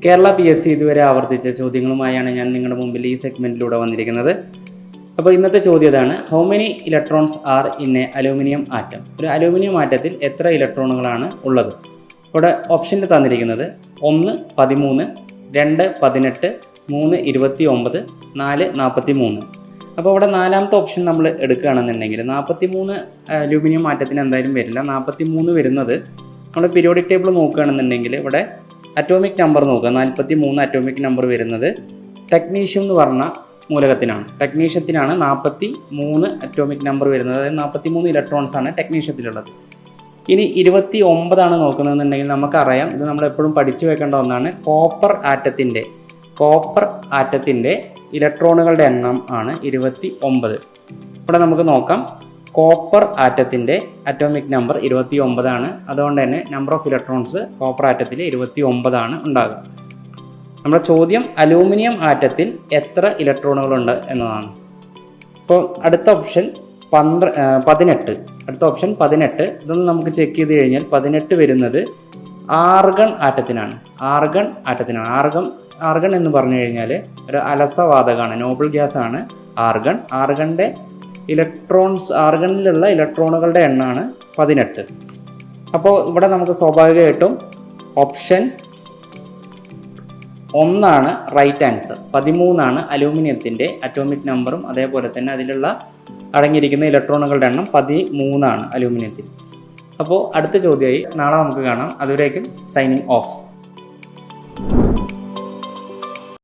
Kerala PSC ഇതുവരെ ആവർത്തിച്ച ചോദ്യങ്ങളുമായാണ് ഞാൻ നിങ്ങളുടെ മുമ്പിൽ ഈ സെഗ്മെന്റിലൂടെ വന്നിരിക്കുന്നത്. അപ്പോൾ ഇന്നത്തെ ചോദ്യം ഇതാണ്: how many electrons are in A aluminium atom? ഒരു അലൂമിനിയം ആറ്റത്തിൽ എത്ര ഇലക്ട്രോണുകളാണ് ഉള്ളത്? ഇവിടെ ഓപ്ഷനിൽ തന്നിരിക്കുന്നത് 1 13, 2 18, 3 29, 4 43. അപ്പോൾ ഇവിടെ നാലാമത്തെ ഓപ്ഷൻ നമ്മൾ എടുക്കുകയാണെന്നുണ്ടെങ്കിൽ 43 അലൂമിനിയം ആറ്റത്തിന് എന്തായാലും വരില്ല. 43 വരുന്നത് നമ്മൾ പീരിയോഡിക് ടേബിൾ നോക്കുകയാണെന്നുണ്ടെങ്കിൽ ഇവിടെ അറ്റോമിക് നമ്പർ നോക്കുക. 43 അറ്റോമിക് നമ്പർ വരുന്നത് ടെക്നീഷ്യം എന്ന് പറഞ്ഞ മൂലകത്തിനാണ്. ടെക്നീഷ്യത്തിനാണ് 43 അറ്റോമിക് നമ്പർ വരുന്നത്. അതായത് 43 ഇലക്ട്രോൺസ് ആണ് ടെക്നീഷ്യത്തിലുള്ളത്. ഇനി 29 നോക്കുന്നതെന്നുണ്ടെങ്കിൽ നമുക്കറിയാം, ഇത് നമ്മൾ എപ്പോഴും പഠിച്ചു വെക്കേണ്ട ഒന്നാണ്. കോപ്പർ ആറ്റത്തിൻ്റെ ഇലക്ട്രോണുകളുടെ എണ്ണം ആണ് 29. ഇവിടെ നമുക്ക് നോക്കാം. കോപ്പർ ആറ്റത്തിൻ്റെ അറ്റോമിക് നമ്പർ 29 ആണ്. അതുകൊണ്ട് തന്നെ നമ്പർ ഓഫ് ഇലക്ട്രോൺസ് കോപ്പർ ആറ്റത്തിൽ 29 ആണ് ഉണ്ടാകുക. നമ്മുടെ ചോദ്യം അലൂമിനിയം ആറ്റത്തിൽ എത്ര ഇലക്ട്രോണുകളുണ്ട് എന്നതാണ്. ഇപ്പോൾ അടുത്ത ഓപ്ഷൻ 18. അടുത്ത ഓപ്ഷൻ 18. ഇതൊന്ന് നമുക്ക് ചെക്ക് ചെയ്ത് കഴിഞ്ഞാൽ 18 വരുന്നത് ആർഗൺ ആറ്റത്തിനാണ്. ആർഗൺ എന്ന് പറഞ്ഞു കഴിഞ്ഞാൽ ഒരു അലസവാതകമാണ്, നോബിൾ ഗ്യാസ് ആണ് ആർഗൺ. ആർഗണിലുള്ള ഇലക്ട്രോണുകളുടെ എണ്ണമാണ് 18. അപ്പോൾ ഇവിടെ നമുക്ക് സ്വാഭാവികമായിട്ടും ഓപ്ഷൻ 1 റൈറ്റ് ആൻസർ. 13 അലൂമിനിയത്തിൻ്റെ അറ്റോമിക് നമ്പറും അതേപോലെ തന്നെ അതിലുള്ള അടങ്ങിയിരിക്കുന്ന ഇലക്ട്രോണുകളുടെ എണ്ണം 13 അലൂമിനിയത്തിൽ. അപ്പോൾ അടുത്ത ചോദ്യമായി നാളെ നമുക്ക് കാണാം. അതുവരേക്കും സൈനിങ് ഓഫ്.